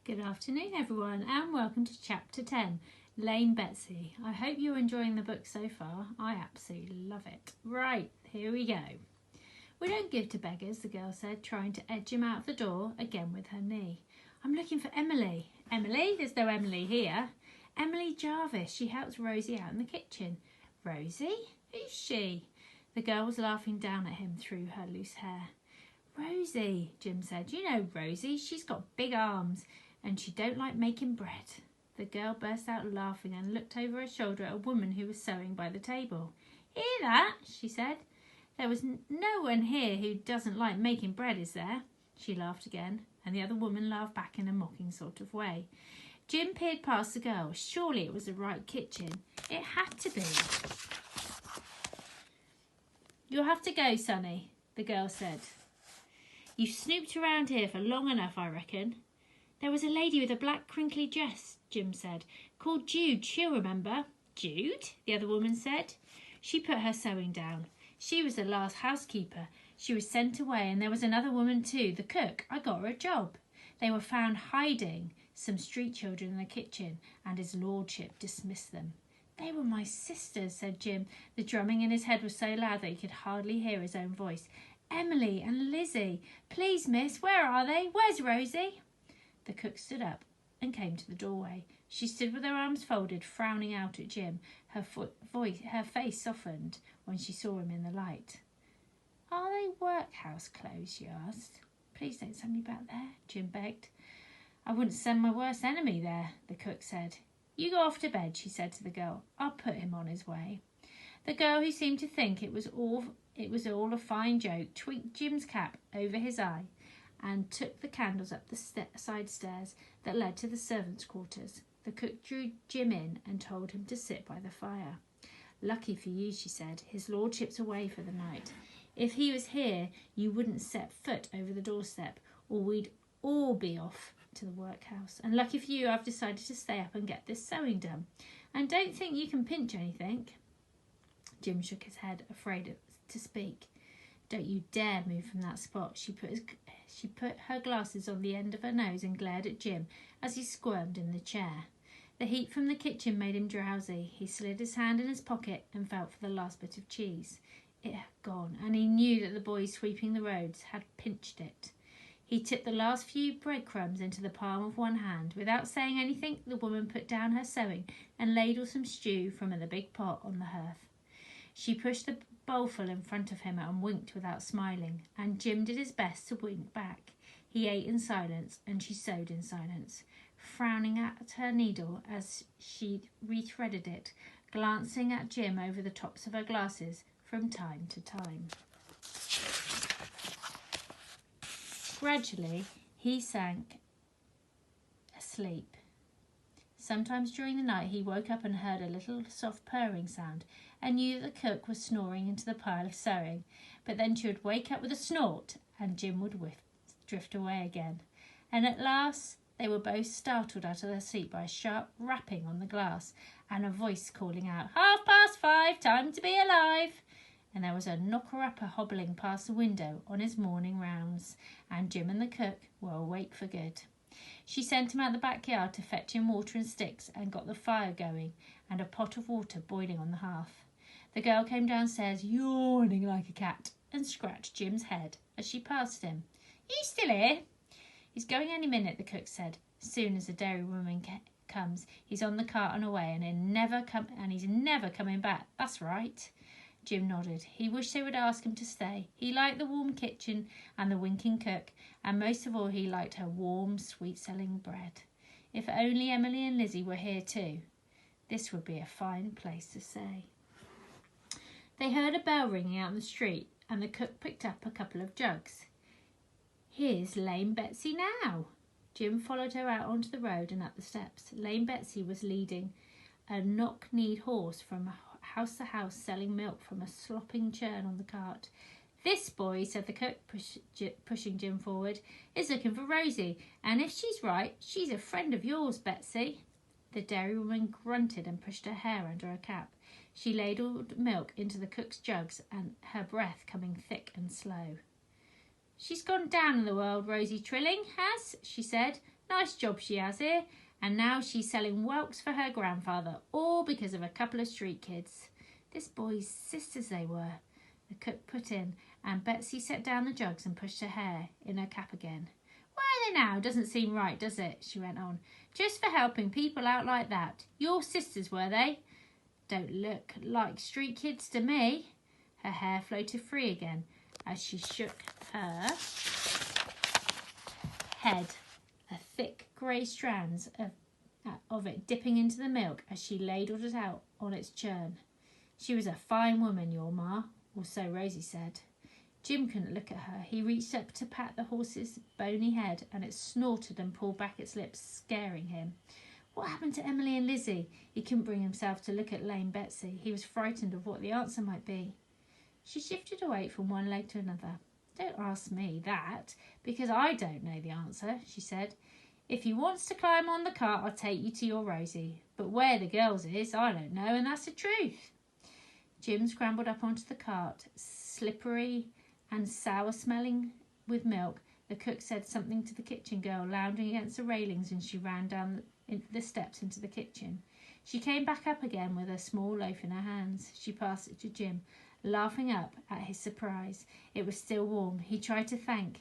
Good afternoon everyone and welcome to chapter 10, Lame Betsy. I hope you're enjoying the book so far. I absolutely love it. Right, here we go. We don't give to beggars, the girl said, trying to edge him out of the door, again with her knee. I'm looking for Emily. Emily? There's no Emily here. Emily Jarvis. She helps Rosie out in the kitchen. Rosie? Who's she? The girl was laughing down at him through her loose hair. Rosie, Jim said. You know Rosie. She's got big arms. And she don't like making bread. The girl burst out laughing and looked over her shoulder at a woman who was sewing by the table. Hear that? She said. There was no one here who doesn't like making bread, is there? She laughed again, and the other woman laughed back in a mocking sort of way. Jim peered past the girl. Surely it was the right kitchen. It had to be. You'll have to go, Sonny, the girl said. You've snooped around here for long enough, I reckon. There was a lady with a black crinkly dress, Jim said, called Jude. She'll remember. Jude? The other woman said. She put her sewing down. She was the last housekeeper. She was sent away, and there was another woman too, the cook. I got her a job. They were found hiding, some street children in the kitchen, and his lordship dismissed them. They were my sisters, said Jim. The drumming in his head was so loud that he could hardly hear his own voice. Emily and Lizzie. Please, miss, where are they? Where's Rosie? The cook stood up and came to the doorway. She stood with her arms folded, frowning out at Jim. Her face softened when she saw him in the light. Are they workhouse clothes? She asked. Please don't send me back there, Jim begged. I wouldn't send my worst enemy there, the cook said. You go off to bed, she said to the girl. I'll put him on his way. The girl, who seemed to think it was all a fine joke, tweaked Jim's cap over his eye and took the candles up the side stairs that led to the servants' quarters. The cook drew Jim in and told him to sit by the fire. Lucky for you, she said. His lordship's away for the night. If he was here, you wouldn't set foot over the doorstep, or we'd all be off to the workhouse. And lucky for you, I've decided to stay up and get this sewing done. And don't think you can pinch anything. Jim shook his head, afraid to speak. Don't you dare move from that spot. She put her glasses on the end of her nose and glared at Jim as he squirmed in the chair. The heat from the kitchen made him drowsy. He slid his hand in his pocket and felt for the last bit of cheese. It had gone, and he knew that the boys sweeping the roads had pinched it. He tipped the last few breadcrumbs into the palm of one hand. Without saying anything, the woman put down her sewing and ladled some stew from the big pot on the hearth. She pushed the bowlful in front of him and winked without smiling, and Jim did his best to wink back. He ate in silence, and she sewed in silence, frowning at her needle as she rethreaded it, glancing at Jim over the tops of her glasses from time to time. Gradually, he sank asleep. Sometimes during the night he woke up and heard a little soft purring sound and knew that the cook was snoring into the pile of sewing, but then she would wake up with a snort and Jim would drift away again. And at last they were both startled out of their sleep by a sharp rapping on the glass and a voice calling out, 5:30, time to be alive. And there was a knocker-upper hobbling past the window on his morning rounds, and Jim and the cook were awake for good. She sent him out the backyard to fetch him water and sticks and got the fire going and a pot of water boiling on the hearth. The girl came downstairs yawning like a cat and scratched Jim's head as she passed him. You still here? He's going any minute, the cook said. As soon as the dairywoman comes, he's on the cart and away, and he's never coming back. That's right. Jim nodded. He wished they would ask him to stay. He liked the warm kitchen and the winking cook, and most of all he liked her warm, sweet-smelling bread. If only Emily and Lizzie were here too. This would be a fine place to stay. They heard a bell ringing out in the street, and the cook picked up a couple of jugs. Here's Lame Betsy now. Jim followed her out onto the road and up the steps. Lame Betsy was leading a knock-kneed horse from house to house, selling milk from a slopping churn on the cart. This boy, said the cook, pushing Jim forward, is looking for Rosie, and if she's right, she's a friend of yours, Betsy. The dairywoman grunted and pushed her hair under her cap. She ladled milk into the cook's jugs, and her breath coming thick and slow. She's gone down in the world, Rosie Trilling has, she said. Nice job she has here. And now she's selling whelks for her grandfather, all because of a couple of street kids. This boy's sisters they were, the cook put in, and Betsy set down the jugs and pushed her hair in her cap again. Where are they now? Doesn't seem right, does it? She went on. Just for helping people out like that. Your sisters, were they? Don't look like street kids to me. Her hair floated free again as she shook her head, a thick grey strands of it dipping into the milk as she ladled it out on its churn. She was a fine woman, your ma, or so Rosie said. Jim couldn't look at her. He reached up to pat the horse's bony head, and it snorted and pulled back its lips, scaring him. What happened to Emily and Lizzie? He couldn't bring himself to look at lame Betsy. He was frightened of what the answer might be. She shifted away from one leg to another. Don't ask me that, because I don't know the answer, she said. If you wants to climb on the cart, I'll take you to your Rosie. But where the girls is, I don't know, and that's the truth. Jim scrambled up onto the cart, slippery and sour-smelling with milk. The cook said something to the kitchen girl, lounging against the railings, and she ran down the steps into the kitchen. She came back up again with a small loaf in her hands. She passed it to Jim, laughing up at his surprise. It was still warm. He tried to thank